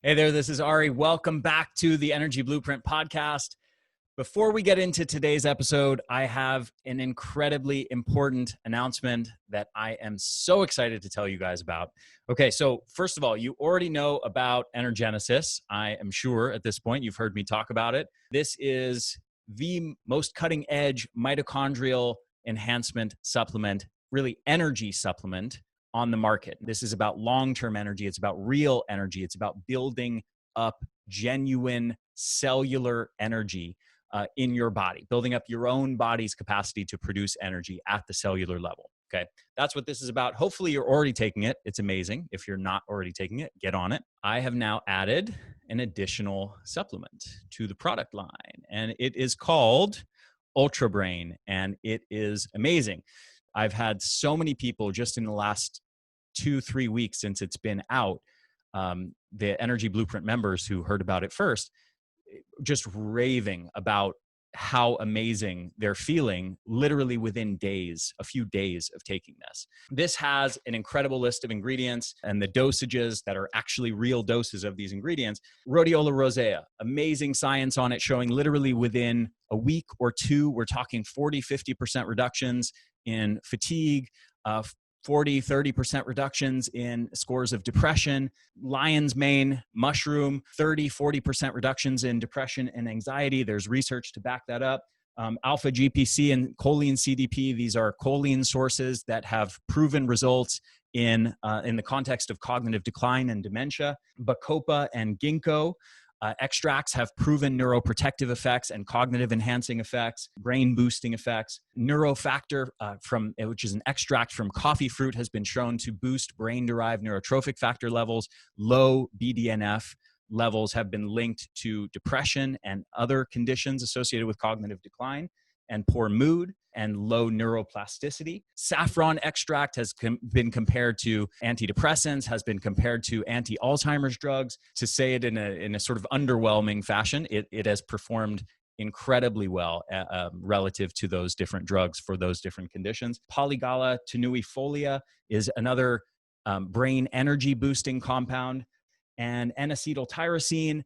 Hey there, this is Ari. Welcome back to the Energy Blueprint podcast. Before we get into today's episode, I have an incredibly important announcement that I am so excited to tell you guys about. Okay, so first of all, you already know about Energenesis. I am sure at this point you've heard me talk about it. This is the most cutting edge mitochondrial enhancement supplement, really energy supplement on the market. This is about long-term energy. It's about real energy. It's about building up genuine cellular energy in your body, building up your own body's capacity to produce energy at the cellular level. Okay, that's what this is about. Hopefully you're already taking it. It's amazing. If you're not already taking it, get on it. I have now added an additional supplement to the product line, and it is called Ultra Brain, and it is amazing. I've had so many people just in the last 2-3 weeks since it's been out, the Energy Blueprint members who heard about it first, just raving about how amazing they're feeling literally within days, a few days of taking this. This has an incredible list of ingredients and the dosages that are actually real doses of these ingredients. Rhodiola rosea, amazing science on it showing literally within a week or two, we're talking 40-50% reductions in fatigue, 40-30% reductions in scores of depression. Lion's mane mushroom, 30-40% reductions in depression and anxiety. There's research to back that up. Alpha GPC and choline CDP, these are choline sources that have proven results in the context of cognitive decline and dementia. Bacopa and ginkgo extracts have proven neuroprotective effects and cognitive enhancing effects, brain boosting effects. Neurofactor, which is an extract from coffee fruit, has been shown to boost brain-derived neurotrophic factor levels. Low BDNF levels have been linked to depression and other conditions associated with cognitive decline and poor mood and low neuroplasticity. Saffron extract has been compared to antidepressants, has been compared to anti-Alzheimer's drugs. To say it in a sort of underwhelming fashion, it has performed incredibly well relative to those different drugs for those different conditions. Polygala tenuifolia is another brain energy boosting compound, and N-acetyltyrosine,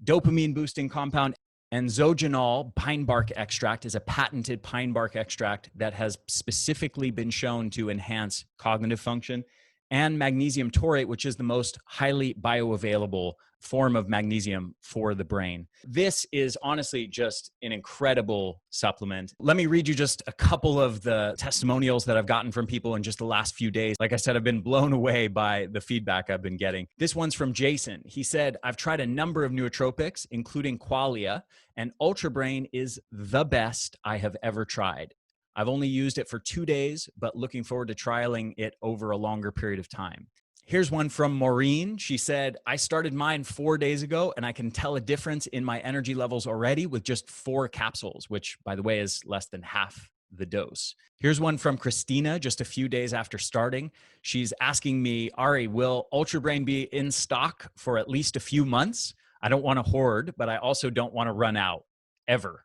dopamine boosting compound. And zogenol pine bark extract is a patented pine bark extract that has specifically been shown to enhance cognitive function. And magnesium taurate, which is the most highly bioavailable form of magnesium for the brain. This is honestly just an incredible supplement. Let me read you just a couple of the testimonials that I've gotten from people in just the last few days. Like I said, I've been blown away by the feedback I've been getting. This one's from Jason. He said, I've tried a number of nootropics, including Qualia, and Ultra Brain is the best I have ever tried. I've only used it for 2 days, but looking forward to trialing it over a longer period of time. Here's one from Maureen. She said, I started mine 4 days ago, and I can tell a difference in my energy levels already with just 4 capsules, which, by the way, is less than half the dose. Here's one from Christina, just a few days after starting. She's asking me, Ari, will Ultra Brain be in stock for at least a few months? I don't want to hoard, but I also don't want to run out, ever.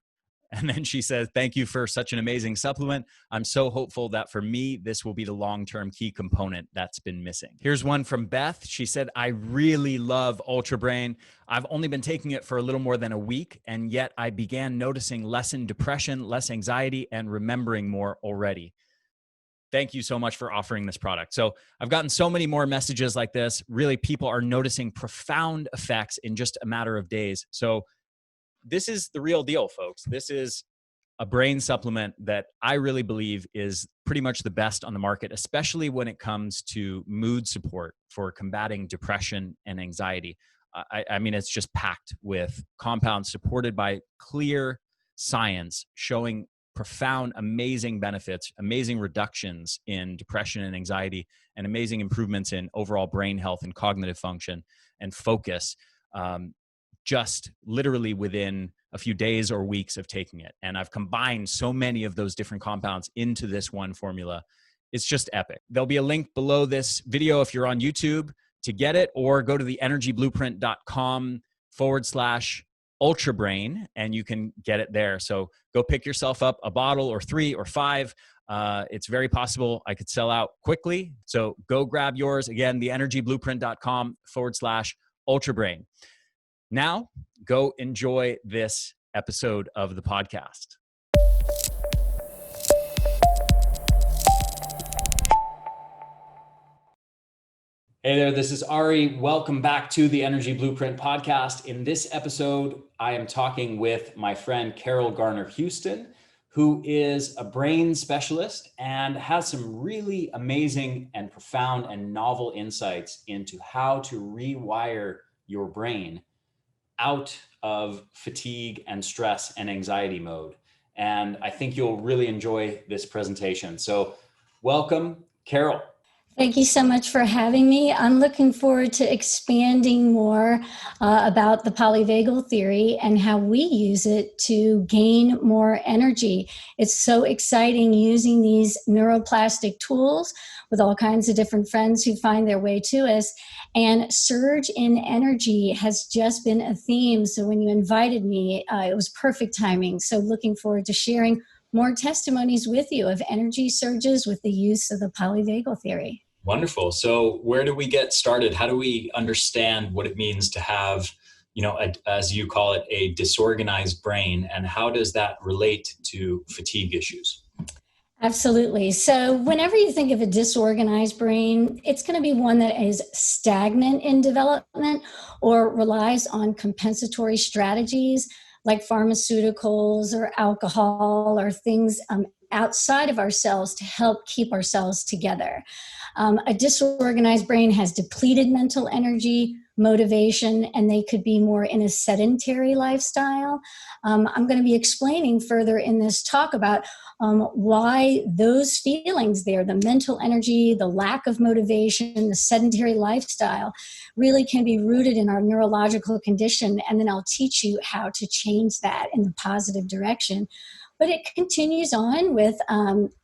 And then she says, thank you for such an amazing supplement. I'm so hopeful that for me, this will be the long-term key component that's been missing. Here's one from Beth. She said, I really love Ultra Brain. I've only been taking it for a little more than a week, and yet I began noticing lessened depression, less anxiety, and remembering more already. Thank you so much for offering this product. So I've gotten so many more messages like this. Really, people are noticing profound effects in just a matter of days. So this is the real deal, folks. This is a brain supplement that I really believe is pretty much the best on the market, especially when it comes to mood support for combating depression and anxiety. I mean, it's just packed with compounds supported by clear science showing profound, amazing benefits, amazing reductions in depression and anxiety, and amazing improvements in overall brain health and cognitive function and focus. Just literally within a few days or weeks of taking it. And I've combined so many of those different compounds into this one formula. It's just epic. There'll be a link below this video if you're on YouTube to get it, or go to the energyblueprint.com/ultrabrain and you can get it there. So go pick yourself up a bottle or 3 or 5. It's very possible I could sell out quickly. So go grab yours. Again, the energyblueprint.com/ultrabrain. Ultra Brain. Now, go enjoy this episode of the podcast. Hey there, this is Ari. Welcome back to the Energy Blueprint podcast. In this episode, I am talking with my friend Carol Garner-Houston, who is a brain specialist and has some really amazing and profound and novel insights into how to rewire your brain out of fatigue and stress and anxiety mode. And I think you'll really enjoy this presentation. So welcome, Carol. Thank you so much for having me. I'm looking forward to expanding more about the polyvagal theory and how we use it to gain more energy. It's so exciting using these neuroplastic tools with all kinds of different friends who find their way to us. And surge in energy has just been a theme. So when you invited me, it was perfect timing. So looking forward to sharing more testimonies with you of energy surges with the use of the polyvagal theory. Wonderful. So where do we get started? How do we understand what it means to have, as you call it, a disorganized brain? And how does that relate to fatigue issues? Absolutely. So whenever you think of a disorganized brain, it's going to be one that is stagnant in development or relies on compensatory strategies like pharmaceuticals or alcohol or things outside of ourselves to help keep ourselves together. A disorganized brain has depleted mental energy, motivation, and they could be more in a sedentary lifestyle. I'm going to be explaining further in this talk about why those feelings there, the mental energy, the lack of motivation, the sedentary lifestyle, really can be rooted in our neurological condition. And then I'll teach you how to change that in the positive direction. But it continues on with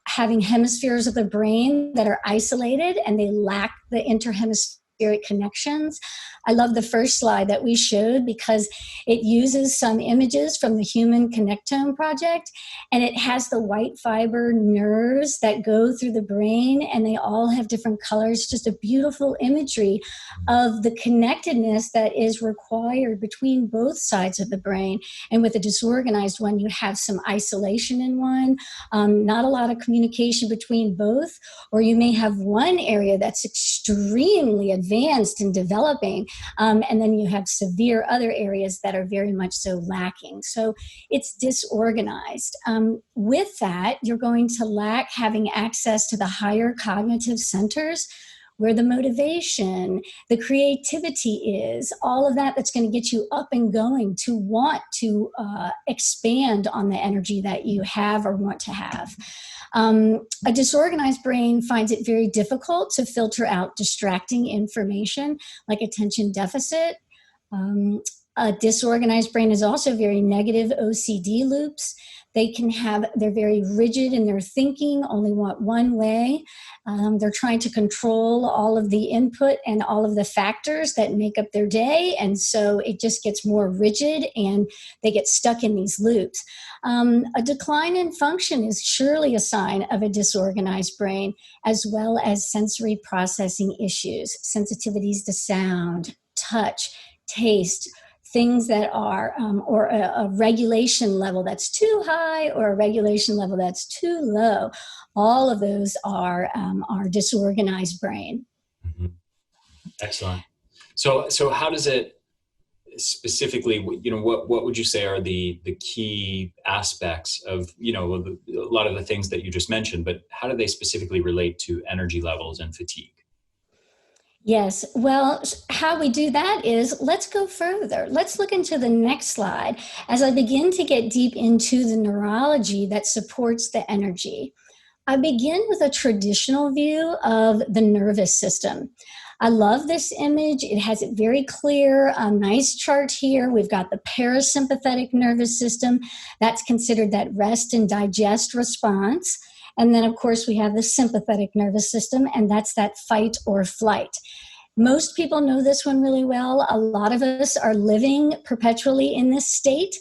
having hemispheres of the brain that are isolated and they lack the interhemispheric connections. I love the first slide that we showed because it uses some images from the Human Connectome Project, and it has the white fiber nerves that go through the brain, and they all have different colors. Just a beautiful imagery of the connectedness that is required between both sides of the brain. And with a disorganized one, you have some isolation in one, not a lot of communication between both, or you may have one area that's extremely advanced and developing, and then you have severe other areas that are very much so lacking. So it's disorganized. With that, you're going to lack having access to the higher cognitive centers where the motivation, the creativity is, all of that that's going to get you up and going to want to expand on the energy that you have or want to have. A disorganized brain finds it very difficult to filter out distracting information like attention deficit. A disorganized brain is also very negative OCD loops. They're very rigid in their thinking, only want one way. They're trying to control all of the input and all of the factors that make up their day. And so it just gets more rigid and they get stuck in these loops. A decline in function is surely a sign of a disorganized brain, as well as sensory processing issues, sensitivities to sound, touch, taste, things that are, or a regulation level that's too high or a regulation level that's too low. All of those are our disorganized brain. Mm-hmm. Excellent. So how does it specifically, what would you say are the key aspects of, a lot of the things that you just mentioned, but how do they specifically relate to energy levels and fatigue? Yes. Well, how we do that is let's go further. Let's look into the next slide as I begin to get deep into the neurology that supports the energy. I begin with a traditional view of the nervous system. I love this image. It has it very clear, a nice chart here. We've got the parasympathetic nervous system. That's considered that rest and digest response. And then, of course, we have the sympathetic nervous system, and that's that fight or flight. Most people know this one really well. A lot of us are living perpetually in this state.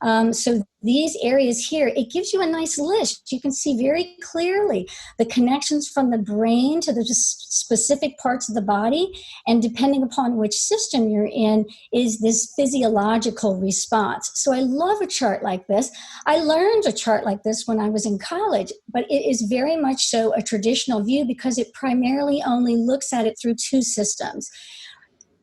So these areas here, it gives you a nice list. You can see very clearly the connections from the brain to the specific parts of the body. And depending upon which system you're in, is this physiological response. So I love a chart like this. I learned a chart like this when I was in college, but it is very much so a traditional view because it primarily only looks at it through two systems: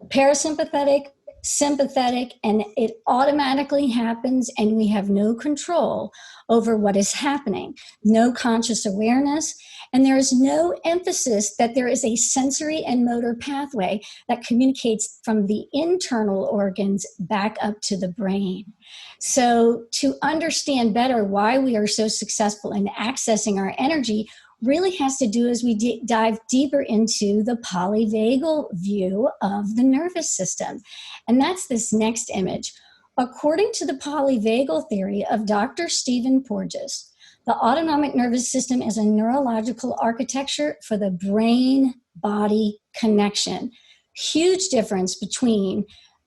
parasympathetic, sympathetic, and it automatically happens, and we have no control over what is happening, no conscious awareness, and there is no emphasis that there is a sensory and motor pathway that communicates from the internal organs back up to the brain. So to understand better why we are so successful in accessing our energy really has to do as we dive deeper into the polyvagal view of the nervous system. And that's this next image. According to the polyvagal theory of Dr. Stephen Porges, the autonomic nervous system is a neurological architecture for the brain-body connection. Huge difference between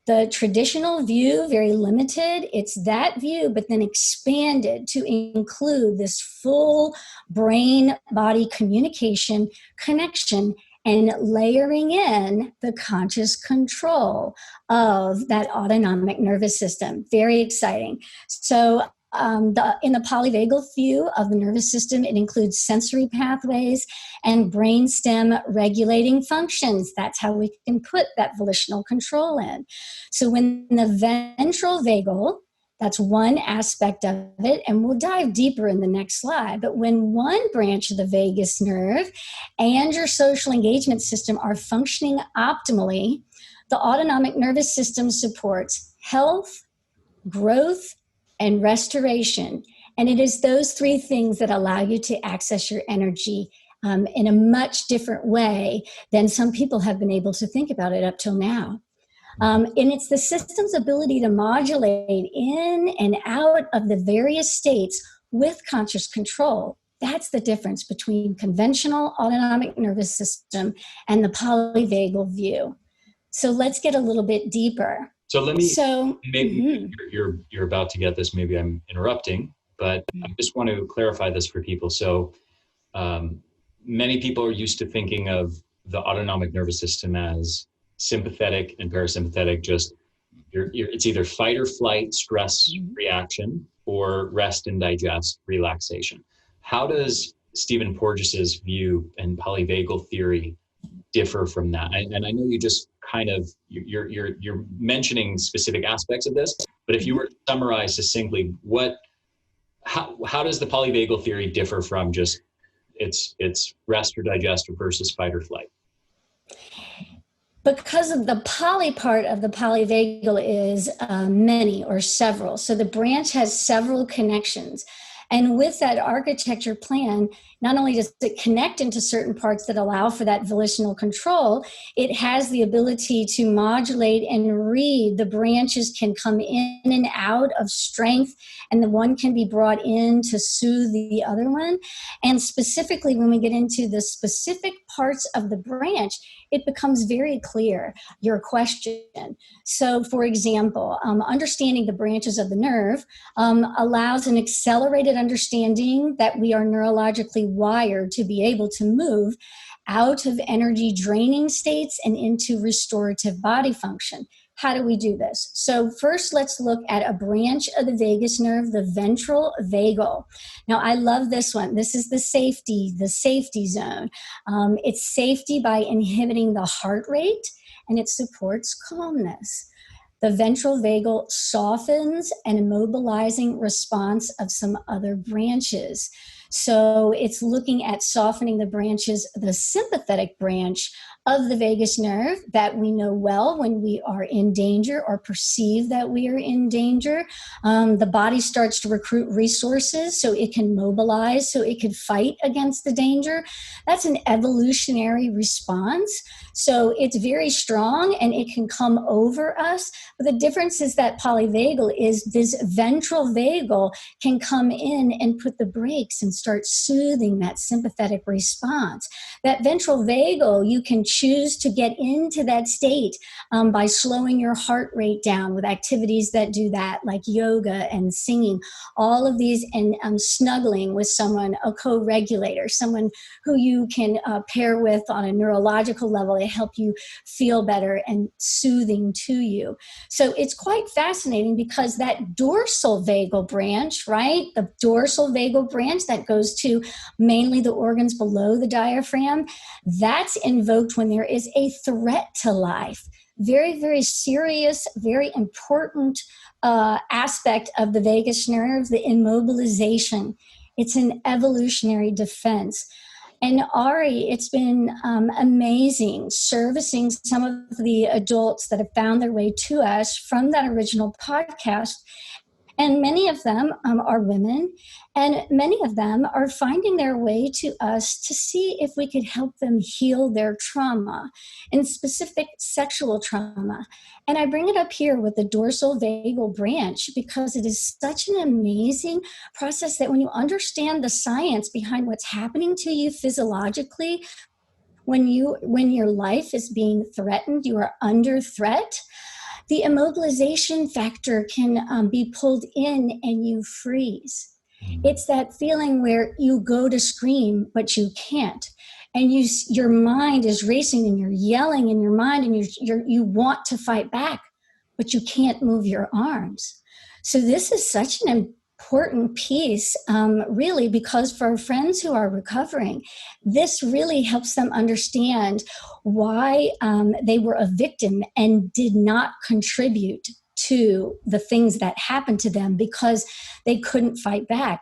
the traditional view, very limited, it's that view, but then expanded to include this full brain-body communication connection and layering in the conscious control of that autonomic nervous system. Very exciting. So in the polyvagal view of the nervous system, it includes sensory pathways and brainstem regulating functions. That's how we can put that volitional control in. So when the ventral vagal, that's one aspect of it, and we'll dive deeper in the next slide, but when one branch of the vagus nerve and your social engagement system are functioning optimally, the autonomic nervous system supports health, growth, and restoration. And it is those three things that allow you to access your energy in a much different way than some people have been able to think about it up till now. And it's the system's ability to modulate in and out of the various states with conscious control. That's the difference between conventional autonomic nervous system and the polyvagal view. So let's get a little bit deeper. So let me, maybe you're about to get this, maybe I'm interrupting, but I just want to clarify this for people. So many people are used to thinking of the autonomic nervous system as sympathetic and parasympathetic, just it's either fight or flight, stress reaction, or rest and digest, relaxation. How does Stephen Porges's view and polyvagal theory differ from that? And I know you just kind of, you're mentioning specific aspects of this, but if you were to summarize succinctly, how does the polyvagal theory differ from just it's rest or digest versus fight or flight? Because of the poly part of the polyvagal is many or several. So the branch has several connections. And with that architecture plan, not only does it connect into certain parts that allow for that volitional control, it has the ability to modulate and read. The branches can come in and out of strength, and the one can be brought in to soothe the other one. And specifically, when we get into the specific parts of the branch, it becomes very clear, your question. So, for example, understanding the branches of the nerve allows an accelerated understanding that we are neurologically wired to be able to move out of energy draining states and into restorative body function. How do we do this? So first, let's look at a branch of the vagus nerve, the ventral vagal. Now, I love this one. This is the safety zone. It's safety by inhibiting the heart rate, and it supports calmness. The ventral vagal softens and immobilizing response of some other branches. So it's looking at softening the branches, the sympathetic branch of the vagus nerve that we know well when we are in danger or perceive that we are in danger. The body starts to recruit resources so it can mobilize, so it can fight against the danger. That's an evolutionary response. So it's very strong and it can come over us. But the difference is that polyvagal is this ventral vagal can come in and put the brakes and start soothing that sympathetic response. That ventral vagal, you can choose to get into that state by slowing your heart rate down with activities that do that, like yoga and singing, all of these, and snuggling with someone, a co-regulator, someone who you can pair with on a neurological level to help you feel better and soothing to you. So it's quite fascinating because that dorsal vagal branch, right? The dorsal vagal branch that goes to mainly the organs below the diaphragm, that's invoked when there is a threat to life. Very, very serious, very important aspect of the vagus nerve, the immobilization. It's an evolutionary defense. And Ari, it's been amazing servicing some of the adults that have found their way to us from that original podcast. And many of them are women, and many of them are finding their way to us to see if we could help them heal their trauma, and specific sexual trauma. And I bring it up here with the dorsal vagal branch because it is such an amazing process that when you understand the science behind what's happening to you physiologically, when your life is being threatened, you are under threat, the immobilization factor can be pulled in and you freeze. It's that feeling where you go to scream, but you can't. And your mind is racing and you're yelling in your mind and you want to fight back, but you can't move your arms. So this is such an important piece, really, because for our friends who are recovering, this really helps them understand why they were a victim and did not contribute to the things that happened to them because they couldn't fight back.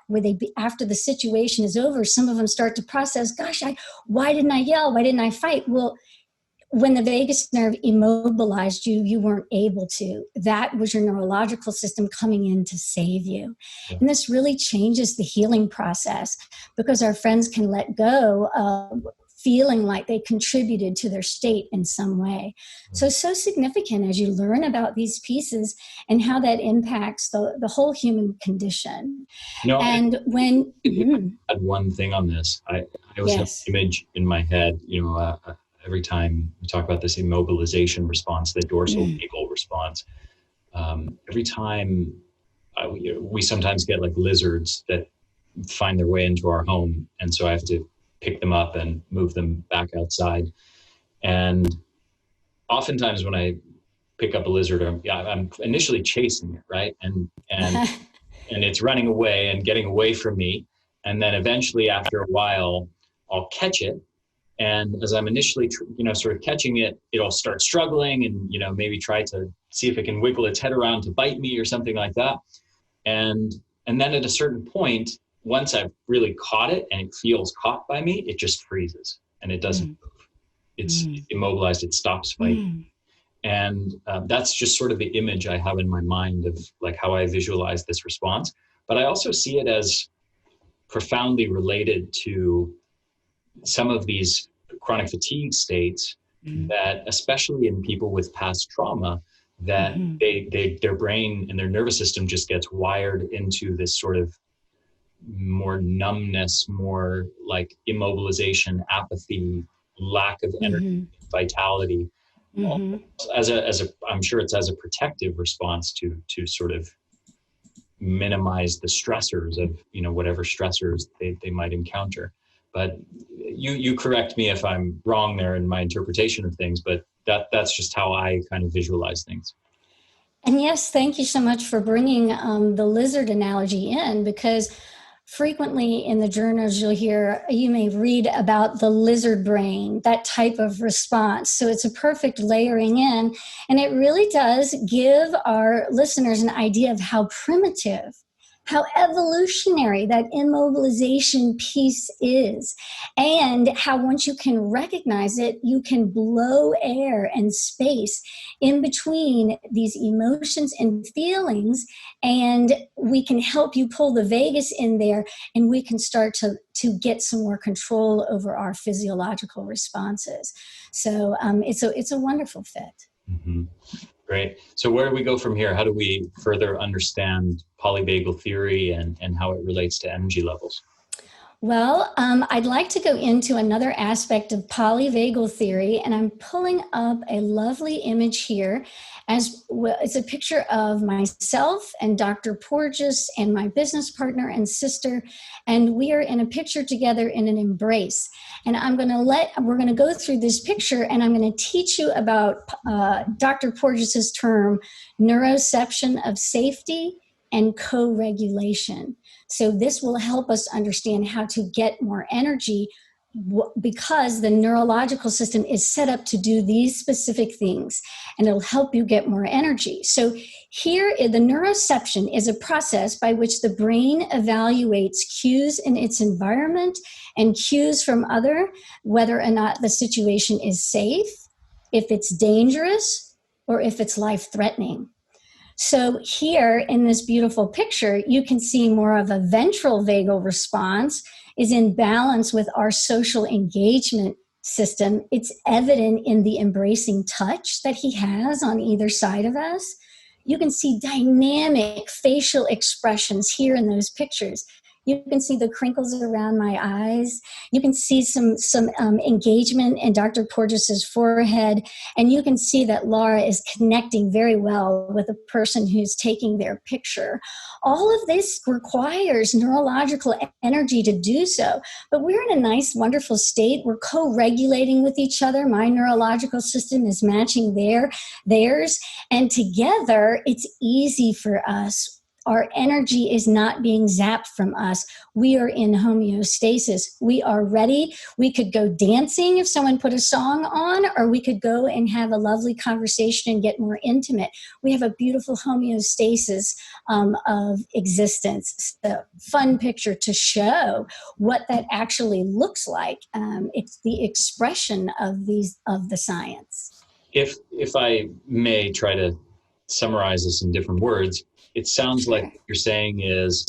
After the situation is over, some of them start to process, gosh, why didn't I yell? Why didn't I fight? Well, when the vagus nerve immobilized you, you weren't able to. That was your neurological system coming in to save you. Yeah. And this really changes the healing process because our friends can let go of feeling like they contributed to their state in some way. So significant as you learn about these pieces and how that impacts the whole human condition. And when... I had one thing on this. I always have an image in my head, every time we talk about this immobilization response, the dorsal vagal response, every time we sometimes get like lizards that find their way into our home. And so I have to pick them up and move them back outside. And oftentimes when I pick up a lizard, I'm initially chasing it, right? And it's running away and getting away from me. And then eventually after a while, I'll catch it. And as I'm initially, sort of catching it, it'll start struggling and, maybe try to see if it can wiggle its head around to bite me or something like that. And then at a certain point, once I've really caught it and it feels caught by me, it just freezes and it doesn't move. It's immobilized. It stops fighting. And that's just sort of the image I have in my mind of like how I visualize this response. But I also see it as profoundly related to some of these chronic fatigue states that, especially in people with past trauma, that their brain and their nervous system just gets wired into this sort of more numbness, more like immobilization, apathy, lack of energy, vitality. As a, I'm sure it's as a protective response to sort of minimize the stressors of, whatever stressors they might encounter. But you correct me if I'm wrong there in my interpretation of things, but that's just how I kind of visualize things. And yes, thank you so much for bringing the lizard analogy in, because frequently in the journals you may read about the lizard brain, that type of response. So it's a perfect layering in, and it really does give our listeners an idea of how primitive, how evolutionary that immobilization piece is, and how once you can recognize it, you can blow air and space in between these emotions and feelings, and we can help you pull the vagus in there, and we can start to get some more control over our physiological responses. So it's a wonderful fit. Mm-hmm. Great. So where do we go from here? How do we further understand polyvagal theory and how it relates to energy levels? Well, I'd like to go into another aspect of polyvagal theory, and I'm pulling up a lovely image here. As well, it's a picture of myself and Dr. Porges and my business partner and sister, and we are in a picture together in an embrace. And we're going to go through this picture, and I'm going to teach you about Dr. Porges's term, neuroception of safety and co-regulation. So this will help us understand how to get more energy because the neurological system is set up to do these specific things, and it'll help you get more energy. So here, the neuroception is a process by which the brain evaluates cues in its environment and cues from other, whether or not the situation is safe, if it's dangerous, or if it's life-threatening. So here in this beautiful picture, you can see more of a ventral vagal response is in balance with our social engagement system. It's evident in the embracing touch that he has on either side of us. You can see dynamic facial expressions here in those pictures. You can see the crinkles around my eyes. You can see some engagement in Dr. Porges's forehead. And you can see that Laura is connecting very well with the person who's taking their picture. All of this requires neurological energy to do so. But we're in a nice, wonderful state. We're co-regulating with each other. My neurological system is matching theirs. And together, it's easy for us. Our energy is not being zapped from us. We are in homeostasis. We are ready. We could go dancing if someone put a song on, or we could go and have a lovely conversation and get more intimate. We have a beautiful homeostasis of existence. It's a fun picture to show what that actually looks like. It's the expression of the science. If I may try to summarize this in different words, it sounds like what you're saying is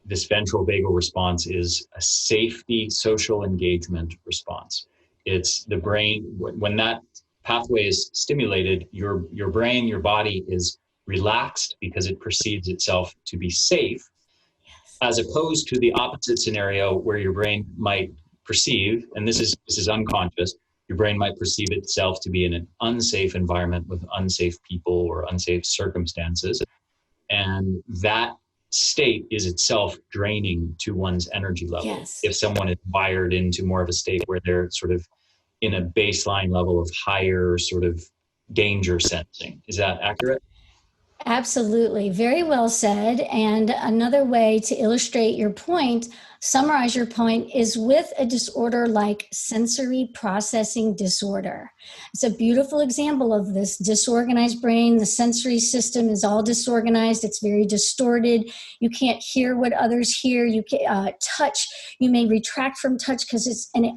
this ventral vagal response is a safety social engagement response. It's the brain, when that pathway is stimulated, your brain, your body is relaxed because it perceives itself to be safe, as opposed to the opposite scenario where your brain might perceive, and this is unconscious, your brain might perceive itself to be in an unsafe environment with unsafe people or unsafe circumstances. And that state is itself draining to one's energy level. Yes. If someone is wired into more of a state where they're sort of in a baseline level of higher sort of danger sensing. Is that accurate? Absolutely. Very well said. And another way to illustrate your point, summarize your point, is with a disorder like sensory processing disorder. It's a beautiful example of this disorganized brain. The sensory system is all disorganized. It's very distorted. You can't hear what others hear. You can touch. You may retract from touch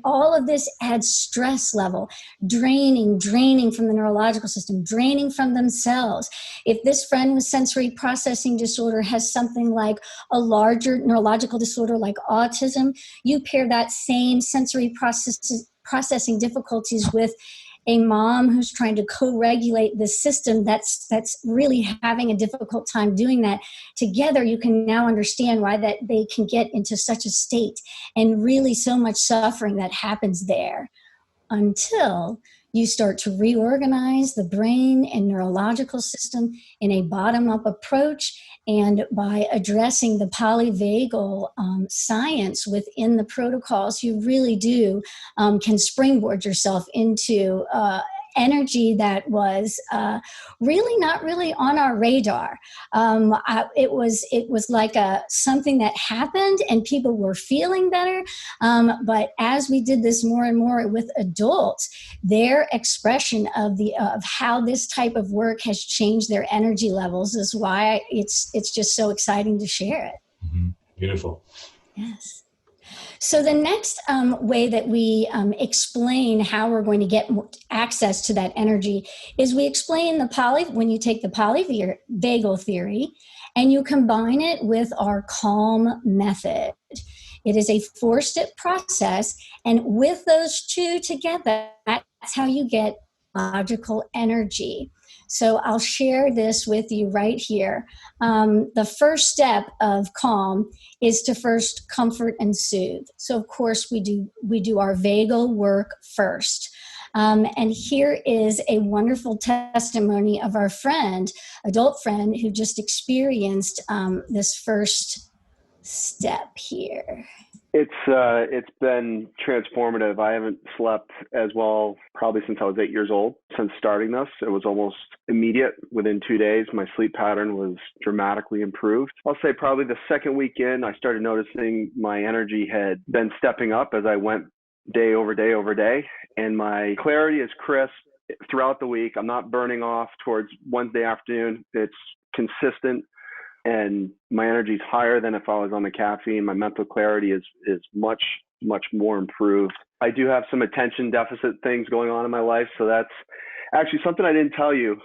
all of this adds stress level, draining from the neurological system, draining from themselves. If this friend with sensory processing disorder has something like a larger neurological disorder like autism, you pair that same sensory processing difficulties with a mom who's trying to co-regulate the system that's really having a difficult time doing that. Together, you can now understand why that they can get into such a state and really so much suffering that happens there, until you start to reorganize the brain and neurological system in a bottom-up approach. And by addressing the polyvagal science within the protocols, you really can springboard yourself into energy that was really not really on our radar. It was like something that happened and people were feeling better. But as we did this more and more with adults, their expression of how this type of work has changed their energy levels is why it's just so exciting to share it. Mm-hmm. Beautiful. Yes. So the next way that we explain how we're going to get access to that energy is we explain when you take the polyvagal theory and you combine it with our C.A.L.M method. It is a 4-step process, and with those two together, that's how you get logical energy. So I'll share this with you right here. The first step of CALM is to first comfort and soothe. So of course we do our vagal work first. And here is a wonderful testimony of our adult friend, who just experienced this first step here. It's been transformative. I haven't slept as well probably since I was 8 years old. Since starting this, it was almost immediate. Within 2 days, my sleep pattern was dramatically improved. I'll say probably the second week in, I started noticing my energy had been stepping up as I went day over day over day. And my clarity is crisp throughout the week. I'm not burning off towards Wednesday afternoon. It's consistent. And my energy is higher than if I was on the caffeine. My mental clarity is much, much more improved. I do have some attention deficit things going on in my life. So that's actually something I didn't tell you.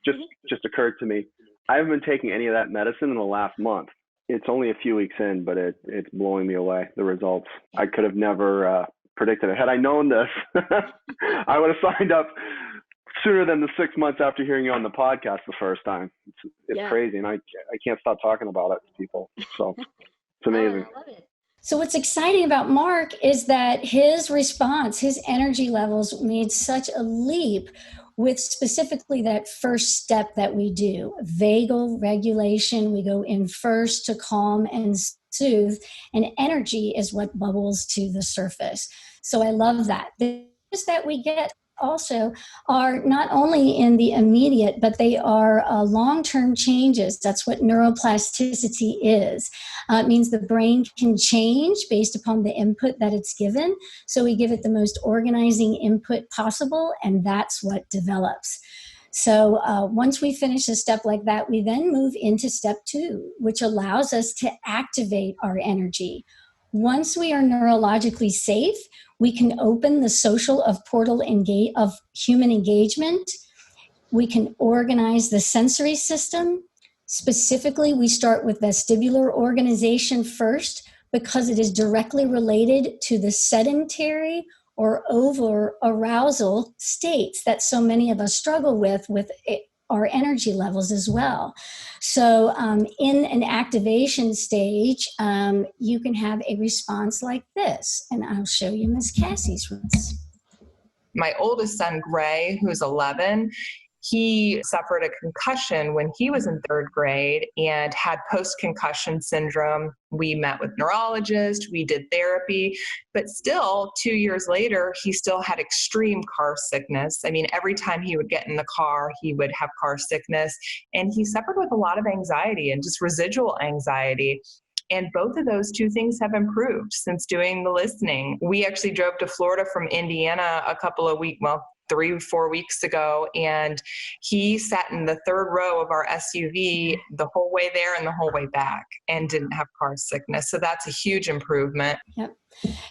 Just occurred to me. I haven't been taking any of that medicine in the last month. It's only a few weeks in, but it's blowing me away, the results. I could have never predicted it. Had I known this, I would have signed up sooner than the 6 months after hearing you on the podcast the first time. It's crazy, and I can't stop talking about it to people. So it's amazing. I love it. So what's exciting about Mark is that his response, his energy levels made such a leap with specifically that first step that we do, vagal regulation. We go in first to calm and soothe, and energy is what bubbles to the surface. So I love that. The things that we get also are not only in the immediate, but they are long-term changes. That's what neuroplasticity is. It means the brain can change based upon the input that it's given. So we give it the most organizing input possible, and that's what develops. So once we finish a step like that, we then move into step 2, which allows us to activate our energy. Once we are neurologically safe, we can open the social portal of human engagement. We can organize the sensory system. Specifically, we start with vestibular organization first because it is directly related to the sedentary or over arousal states that so many of us struggle with our energy levels as well. So in an activation stage, you can have a response like this. And I'll show you Miss Cassie's response. My oldest son, Gray, who's 11, he suffered a concussion when he was in 3rd grade and had post-concussion syndrome. We met with neurologists, we did therapy, but still 2 years later, he still had extreme car sickness. I mean, every time he would get in the car, he would have car sickness, and he suffered with a lot of anxiety and just residual anxiety. And both of those two things have improved since doing the listening. We actually drove to Florida from Indiana a couple of weeks, 3-4 weeks ago, and he sat in the 3rd row of our SUV the whole way there and the whole way back and didn't have car sickness. So that's a huge improvement. Yep.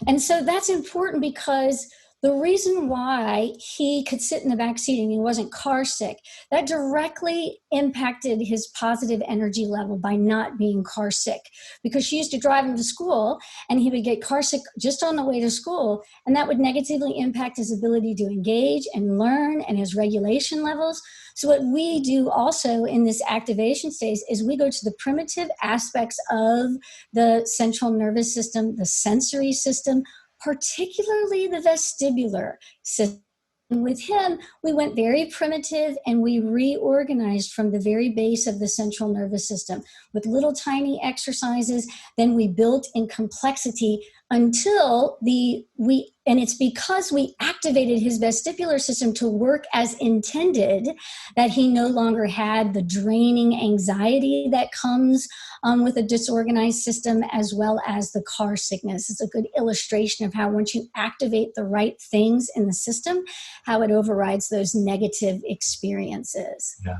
And so that's important because the reason why he could sit in the back seat and he wasn't car sick, that directly impacted his positive energy level by not being car sick. Because she used to drive him to school and he would get car sick just on the way to school, and that would negatively impact his ability to engage and learn and his regulation levels. So what we do also in this activation stage is we go to the primitive aspects of the central nervous system, the sensory system, particularly the vestibular system. And with him, we went very primitive and we reorganized from the very base of the central nervous system with little tiny exercises. Then we built in complexity until and it's because we activated his vestibular system to work as intended that he no longer had the draining anxiety that comes with a disorganized system, as well as the car sickness. It's a good illustration of how once you activate the right things in the system, how it overrides those negative experiences. Yeah.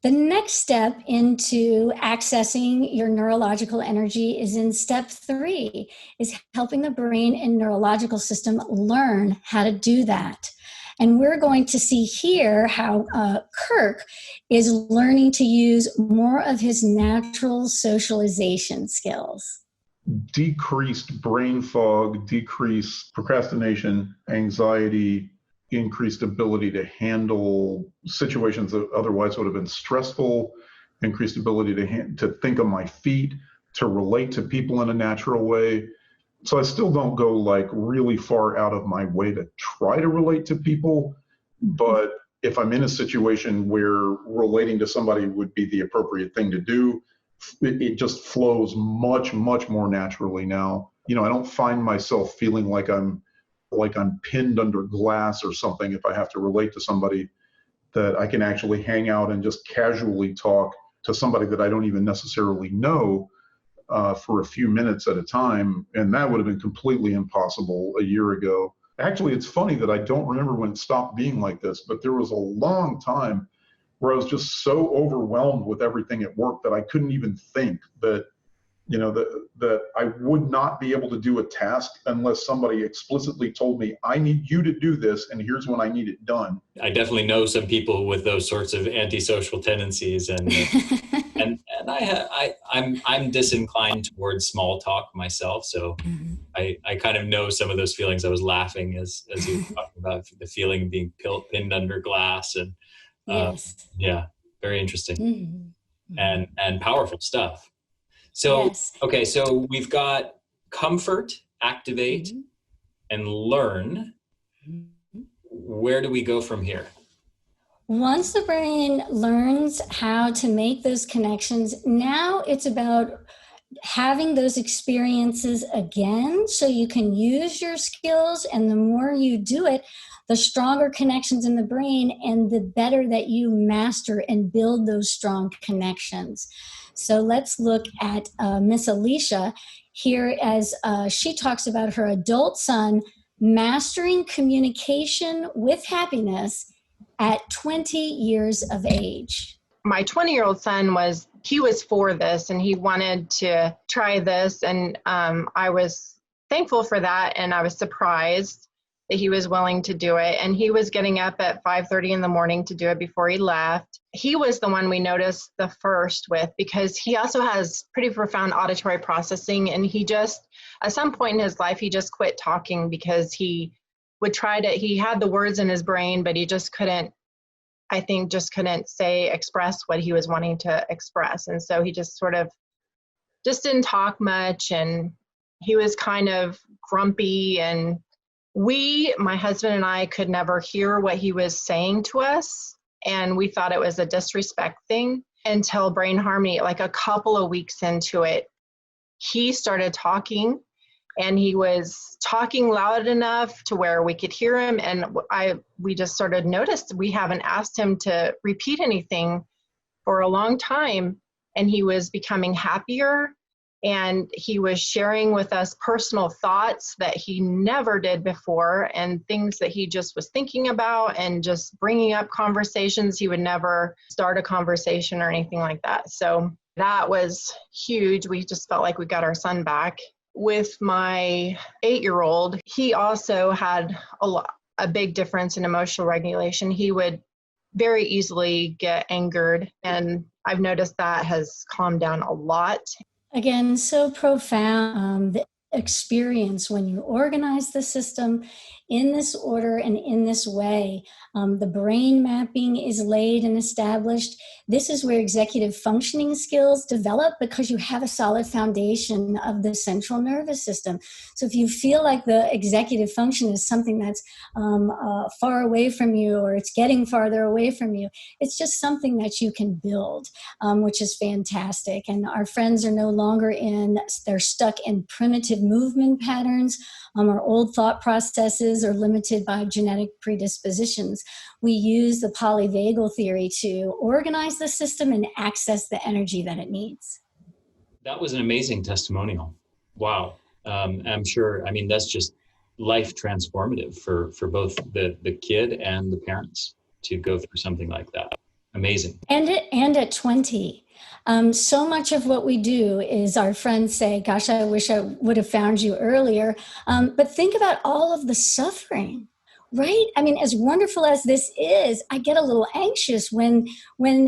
The next step into accessing your neurological energy is in step 3, is helping the brain and neurological system learn how to do that. And we're going to see here how Kirk is learning to use more of his natural socialization skills. Decreased brain fog, decreased procrastination, anxiety, increased ability to handle situations that otherwise would have been stressful, increased ability to think on my feet, to relate to people in a natural way. So I still don't go like really far out of my way to try to relate to people, but if I'm in a situation where relating to somebody would be the appropriate thing to do, it just flows much, much more naturally now. I don't find myself feeling like I'm pinned under glass or something if I have to relate to somebody, that I can actually hang out and just casually talk to somebody that I don't even necessarily know for a few minutes at a time. And that would have been completely impossible a year ago. Actually, it's funny that I don't remember when it stopped being like this, but there was a long time where I was just so overwhelmed with everything at work that I couldn't even think that I would not be able to do a task unless somebody explicitly told me, I need you to do this, and here's when I need it done. I definitely know some people with those sorts of antisocial tendencies, and I'm disinclined towards small talk myself. So I kind of know some of those feelings. I was laughing as you were talking about the feeling of being pinned under glass, and Yes. yeah, very interesting and powerful stuff. So, yes. Okay, so we've got comfort, activate, and learn. Where do we go from here? Once the brain learns how to make those connections, now it's about having those experiences again so you can use your skills. And the more you do it, the stronger connections in the brain and the better that you master and build those strong connections. So let's look at Miss Alicia here as she talks about her adult son mastering communication with happiness at 20 years of age. My 20-year-old son was for this and he wanted to try this. And I was thankful for that. And I was surprised that he was willing to do it. And he was getting up at 5:30 in the morning to do it before he left. He was the one we noticed the first with, because he also has pretty profound auditory processing. And he just, at some point in his life, he just quit talking because he had the words in his brain, but he just couldn't express what he was wanting to express. And so he just didn't talk much, and he was kind of grumpy, and my husband and I could never hear what he was saying to us. And we thought it was a disrespect thing until Brain Harmony, like a couple of weeks into it, he started talking, and he was talking loud enough to where we could hear him. And we just noticed we haven't asked him to repeat anything for a long time. And he was becoming happier, and he was sharing with us personal thoughts that he never did before, and things that he just was thinking about, and just bringing up conversations. He would never start a conversation or anything like that. So that was huge. We just felt like we got our son back. With my 8-year-old, he also had a big difference in emotional regulation. He would very easily get angered, and I've noticed that has calmed down a lot. Again, so profound, the experience when you organize the system in this order and in this way. The brain mapping is laid and established. This is where executive functioning skills develop, because you have a solid foundation of the central nervous system. So if you feel like the executive function is something that's far away from you, or it's getting farther away from you, it's just something that you can build, which is fantastic. And our friends are no longer they're stuck in primitive movement patterns. Our old thought processes are limited by genetic predispositions. We use the polyvagal theory to organize the system and access the energy that it needs. That was an amazing testimonial. Wow. I'm sure, that's just life transformative for both the kid and the parents to go through something like that. Amazing. And at 20. So much of what we do is our friends say, gosh, I wish I would have found you earlier. But think about all of the suffering, right? As wonderful as this is, I get a little anxious when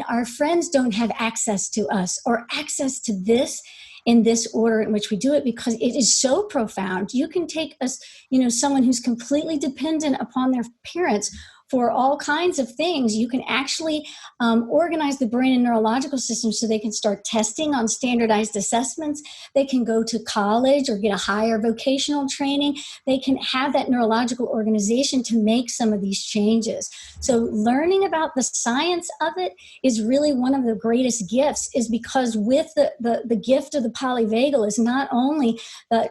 our friends don't have access to us or access to this. in this order in which we do it, because it is so profound. You can take someone who's completely dependent upon their parents for all kinds of things. You can actually organize the brain and neurological system so they can start testing on standardized assessments. They can go to college or get a higher vocational training. They can have that neurological organization to make some of these changes. So learning about the science of it is really one of the greatest gifts, is because with the gift of the polyvagal is not only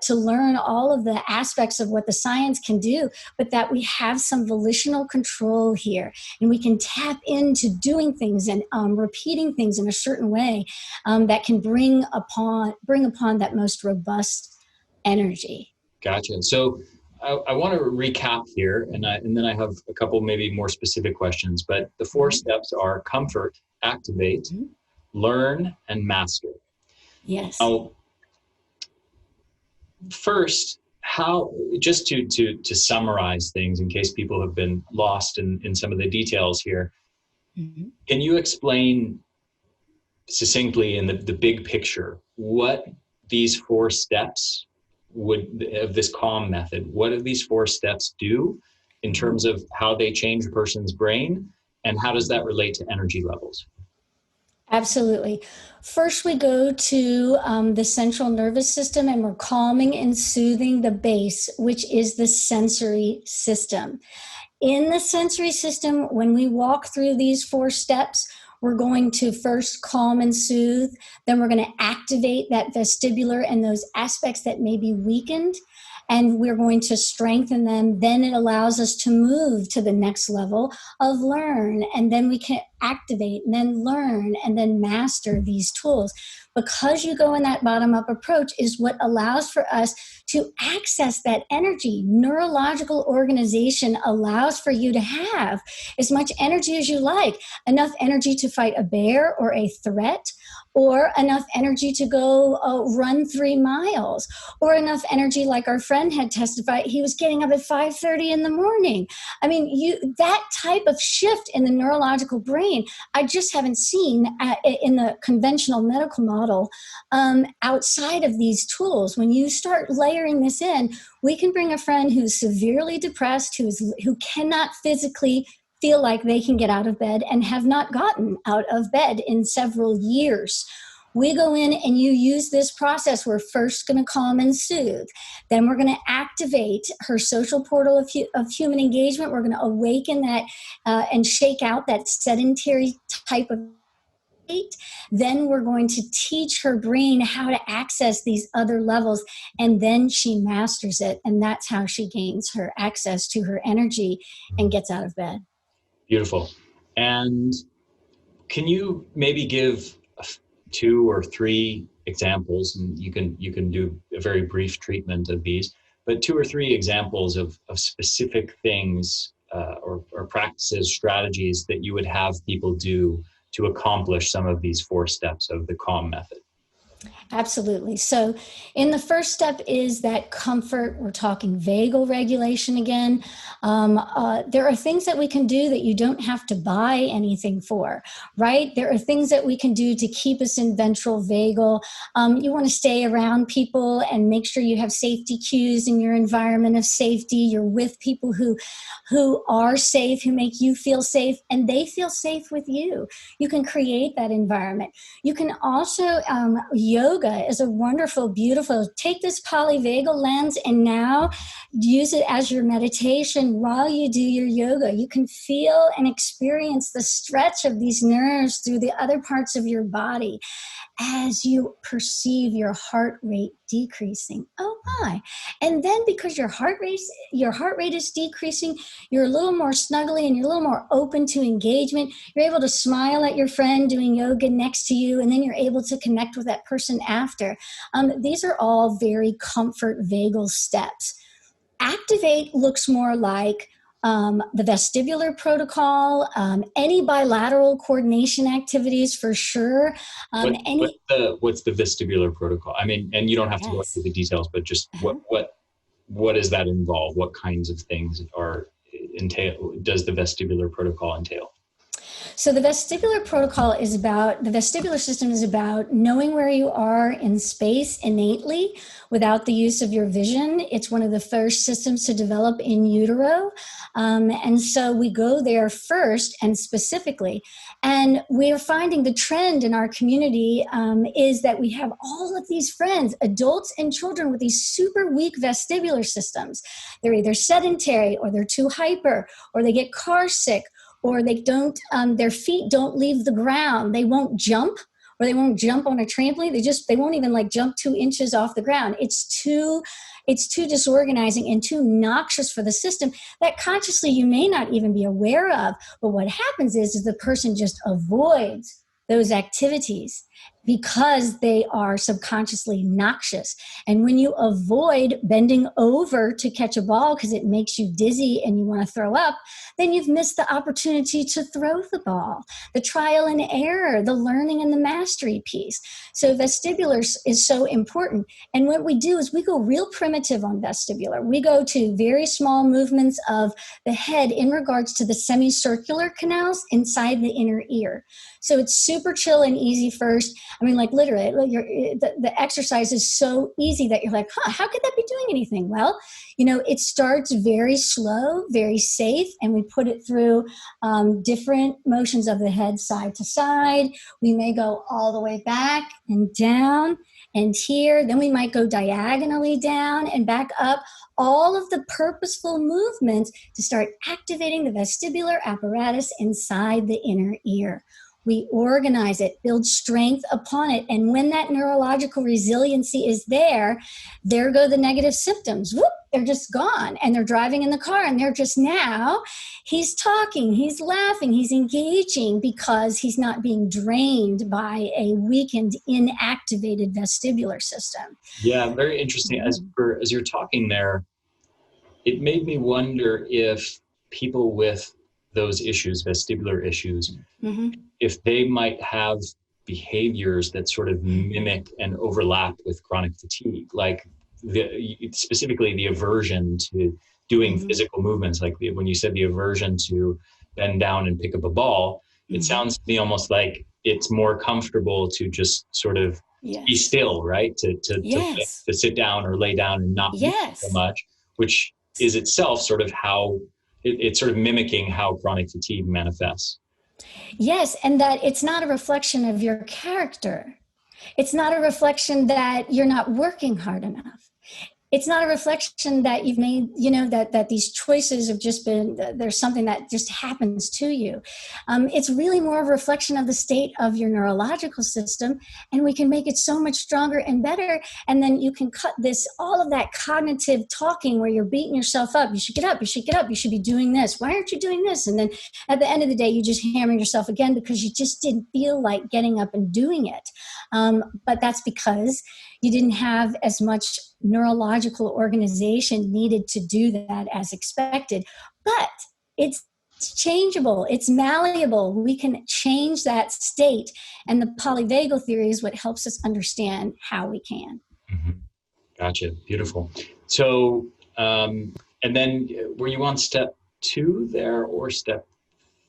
to learn all of the aspects of what the science can do, but that we have some volitional control here, and we can tap into doing things and repeating things in a certain way that can bring upon that most robust energy. Gotcha. So I want to recap here, and then I have a couple maybe more specific questions. But the 4 steps are comfort, activate, learn, and master. Yes. Now, first, how, just to summarize things in case people have been lost in some of the details here, can you explain succinctly in the big picture what these 4 steps of this C.A.L.M method, what do these 4 steps do in terms of how they change a person's brain, and how does that relate to energy levels? Absolutely. First, we go to the central nervous system, and we're calming and soothing the base, which is the sensory system. In the sensory system, when we walk through these 4 steps, we're going to first calm and soothe. Then we're going to activate that vestibular and those aspects that may be weakened, and we're going to strengthen them. Then it allows us to move to the next level of learn, and then we can activate and then learn and then master these tools. Because you go in that bottom-up approach is what allows for us to access that energy. Neurological organization allows for you to have as much energy as you like, enough energy to fight a bear or a threat, or enough energy to go run 3 miles, or enough energy, like our friend had testified, he was getting up at 5:30 in the morning. I mean, that type of shift in the neurological brain, I just haven't seen in the conventional medical model outside of these tools. When you start layering this in, we can bring a friend who's severely depressed, who cannot physically feel like they can get out of bed and have not gotten out of bed in several years. We go in and you use this process. We're first going to calm and soothe. Then we're going to activate her social portal of human engagement. We're going to awaken that and shake out that sedentary type of state. Then we're going to teach her brain how to access these other levels, and then she masters it. And that's how she gains her access to her energy and gets out of bed. Beautiful. And can you maybe give 2 or 3 examples, and you can do a very brief treatment of these, but 2 or 3 examples of specific things or practices, strategies that you would have people do to accomplish some of these 4 steps of the C.A.L.M method? Absolutely. So in the first step is that comfort. We're talking vagal regulation again. There are things that we can do that you don't have to buy anything for, right? There are things that we can do to keep us in ventral vagal. You want to stay around people and make sure you have safety cues in your environment of safety. You're with people who are safe, who make you feel safe, and they feel safe with you. You can create that environment. You can also, yoga is a wonderful, beautiful, take this polyvagal lens and now use it as your meditation while you do your yoga. You can feel and experience the stretch of these nerves through the other parts of your body as you perceive your heart rate decreasing. Oh my. And then because your heart rate is decreasing, you're a little more snuggly and you're a little more open to engagement. You're able to smile at your friend doing yoga next to you, and then you're able to connect with that person after. These are all very comfort vagal steps. Activate looks more like the vestibular protocol, any bilateral coordination activities for sure. What's the vestibular protocol? I mean, and you don't have to go into the details, but just what does that involve? What kinds of things does the vestibular protocol entail? So the vestibular system is about knowing where you are in space innately without the use of your vision. It's one of the first systems to develop in utero. And so we go there first and specifically. And we're finding the trend in our community is that we have all of these friends, adults and children, with these super weak vestibular systems. They're either sedentary, or they're too hyper, or they get car sick, or they don't, their feet don't leave the ground. They won't jump, or they won't jump on a trampoline. They won't even like jump 2 inches off the ground. It's too disorganizing and too noxious for the system that consciously you may not even be aware of. But what happens is the person just avoids those activities because they are subconsciously noxious. And when you avoid bending over to catch a ball because it makes you dizzy and you want to throw up, then you've missed the opportunity to throw the ball, the trial and error, the learning and the mastery piece. So vestibular is so important. And what we do is we go real primitive on vestibular. We go to very small movements of the head in regards to the semicircular canals inside the inner ear. So it's super chill and easy first. I mean, like literally, the exercise is so easy that you're like, how could that be doing anything? Well, it starts very slow, very safe, and we put it through different motions of the head side to side. We may go all the way back and down and here. Then we might go diagonally down and back up. All of the purposeful movements to start activating the vestibular apparatus inside the inner ear. We organize it, build strength upon it. And when that neurological resiliency is there go the negative symptoms. Whoop, they're just gone. And they're driving in the car and they're just now, he's talking, he's laughing, he's engaging because he's not being drained by a weakened, inactivated vestibular system. Yeah, very interesting. As you're talking there, it made me wonder if people with those issues, vestibular issues, if they might have behaviors that sort of mimic and overlap with chronic fatigue, like specifically the aversion to doing physical movements. Like when you said the aversion to bend down and pick up a ball, it sounds to me almost like it's more comfortable to just sort of be still, right? To sit down or lay down and not move so much, which is itself sort of how it's sort of mimicking how chronic fatigue manifests. Yes, and that it's not a reflection of your character. It's not a reflection that you're not working hard enough. It's not a reflection that you've made, that these choices have just been, there's something that just happens to you. It's really more of a reflection of the state of your neurological system, and we can make it so much stronger and better. And then you can cut all of that cognitive talking where you're beating yourself up. You should get up, you should get up, you should be doing this. Why aren't you doing this? And then at the end of the day, you just hammer yourself again because you just didn't feel like getting up and doing it. But that's because you didn't have as much neurological organization needed to do that as expected. But it's changeable. It's malleable. We can change that state. And the polyvagal theory is what helps us understand how we can. Gotcha. Beautiful. So, and then were you on step 2 there or step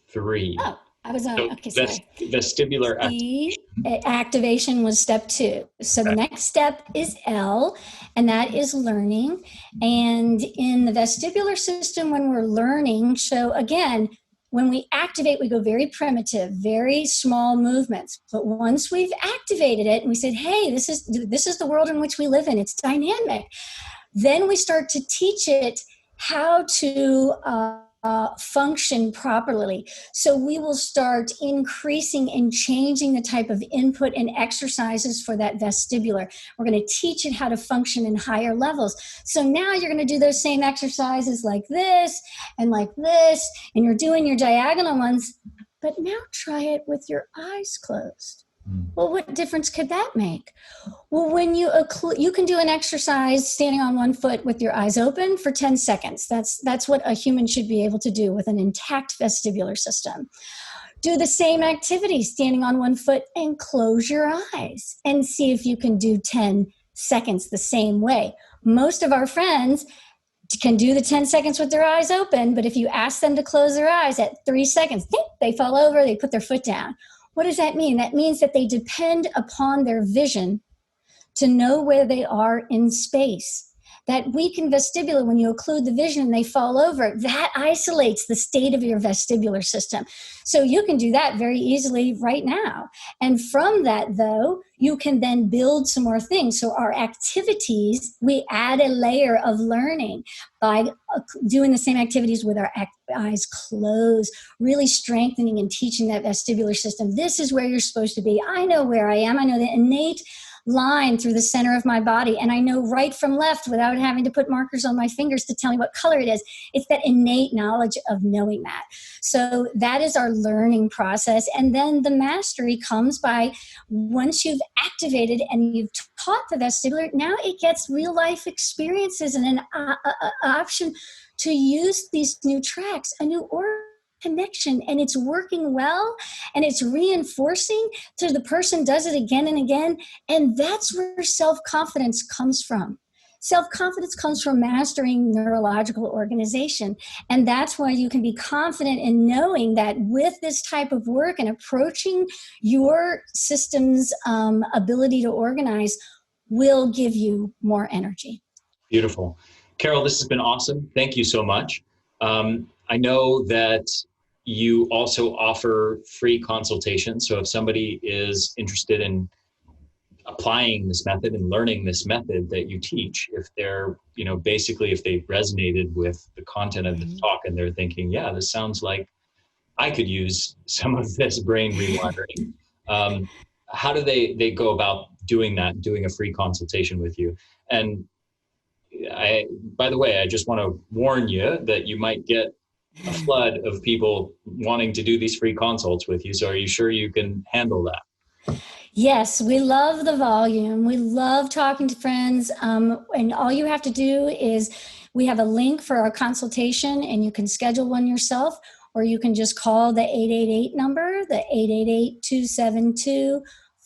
3? Oh, I was on, okay, sorry. Vestibular activation was step 2. So the next step is L, and that is learning. And in the vestibular system, when we're learning, so again, when we activate, we go very primitive, very small movements. But once we've activated it and we said, hey, this is the world in which we live in, it's dynamic, then we start to teach it how to function properly. So we will start increasing and changing the type of input and exercises for that vestibular. We're going to teach it how to function in higher levels. So now you're going to do those same exercises like this, and you're doing your diagonal ones, but now try it with your eyes closed. Well, what difference could that make? Well, when you can do an exercise standing on one foot with your eyes open for 10 seconds. That's what a human should be able to do with an intact vestibular system. Do the same activity standing on one foot and close your eyes and see if you can do 10 seconds the same way. Most of our friends can do the 10 seconds with their eyes open, but if you ask them to close their eyes at 3 seconds, they fall over, they put their foot down. What does that mean? That means that they depend upon their vision to know where they are in space. That weakened vestibular, when you occlude the vision and they fall over, that isolates the state of your vestibular system. So you can do that very easily right now. And from that, though, you can then build some more things. So our activities, we add a layer of learning by doing the same activities with our eyes closed, really strengthening and teaching that vestibular system. This is where you're supposed to be. I know where I am. I know the innate line through the center of my body, and I know right from left without having to put markers on my fingers to tell me what color it is. It's that innate knowledge of knowing that. So that is our learning process. And then the mastery comes by, once you've activated and you've taught the vestibular, now it gets real life experiences and an option to use these new tracks, a new connection, and it's working well, and it's reinforcing to the person does it again and again. And that's where self-confidence comes from. Self-confidence comes from mastering neurological organization. And that's why you can be confident in knowing that with this type of work and approaching your system's ability to organize will give you more energy. Beautiful. Carol, this has been awesome. Thank you so much. I know that you also offer free consultations. So if somebody is interested in applying this method and learning this method that you teach, if they're, basically if they resonated with the content of the talk and they're thinking, yeah, this sounds like I could use some of this brain rewiring. How do they go about doing that, doing a free consultation with you? And by the way, I just want to warn you that you might get a flood of people wanting to do these free consults with you. So are you sure you can handle that? Yes, we love the volume. We love talking to friends. And all you have to do is, we have a link for our consultation, and you can schedule one yourself, or you can just call the 888 number, the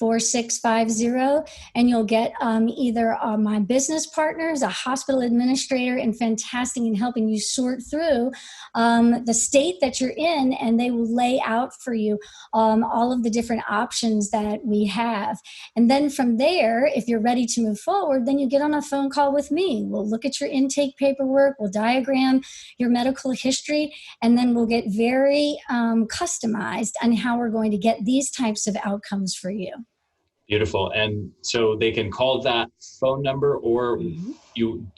888-272-4650, and you'll get either my business partners, a hospital administrator, and fantastic in helping you sort through the state that you're in, and they will lay out for you all of the different options that we have. And then from there, if you're ready to move forward, then you get on a phone call with me. We'll look at your intake paperwork, we'll diagram your medical history, and then we'll get very customized on how we're going to get these types of outcomes for you. Beautiful. And so they can call that phone number, or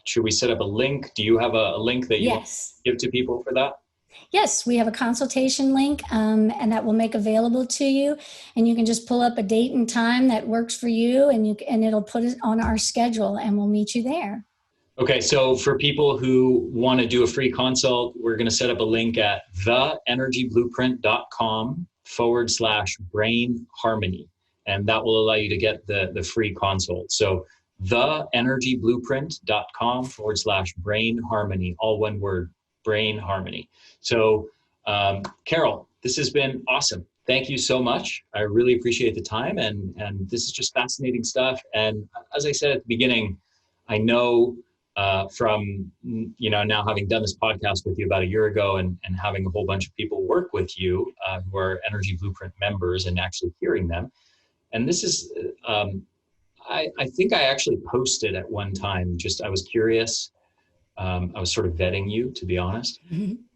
should we set up a link? Do you have a link that you want to give to people for that? Yes, we have a consultation link, and that will make available to you. And you can just pull up a date and time that works for you, and it'll put it on our schedule, and we'll meet you there. Okay, so for people who want to do a free consult, we're going to set up a link at theenergyblueprint.com/brain harmony. And that will allow you to get the free consult. So theenergyblueprint.com/brain harmony, all one word, brain harmony. So Carol, this has been awesome. Thank you so much. I really appreciate the time, and this is just fascinating stuff. And as I said at the beginning, I know from, now having done this podcast with you about a year ago and having a whole bunch of people work with you who are Energy Blueprint members and actually hearing them. And this is, I think I actually posted at one time, I was curious. I was sort of vetting you, to be honest.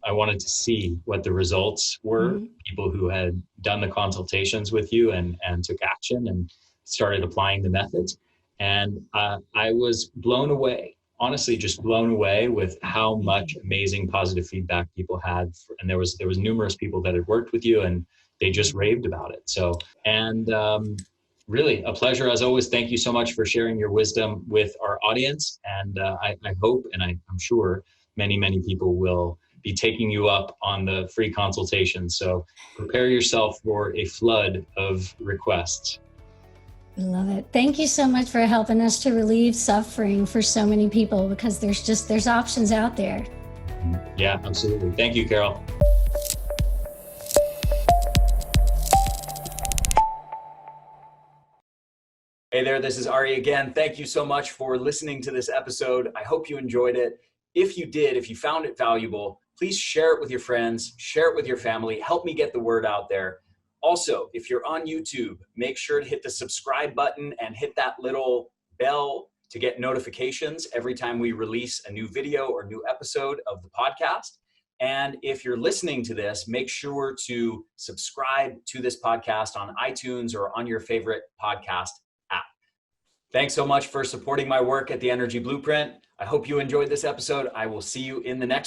I wanted to see what the results were, people who had done the consultations with you and took action and started applying the methods. And I was blown away, honestly, just blown away with how much amazing positive feedback people had. And there was numerous people that had worked with you, and they just raved about it. So, really a pleasure as always. Thank you so much for sharing your wisdom with our audience. And I hope, and I'm sure many, many people will be taking you up on the free consultation. So prepare yourself for a flood of requests. Love it. Thank you so much for helping us to relieve suffering for so many people, because there's options out there. Yeah, absolutely. Thank you, Carol. Hey there, this is Ari again. Thank you so much for listening to this episode. I hope you enjoyed it. if you found it valuable, please share it with your friends, share it with your family, help me get the word out there. Also, if you're on YouTube, make sure to hit the subscribe button and hit that little bell to get notifications every time we release a new video or new episode of the podcast. And if you're listening to this, make sure to subscribe to this podcast on iTunes or on your favorite podcast app. Thanks so much for supporting my work at the Energy Blueprint. I hope you enjoyed this episode. I will see you in the next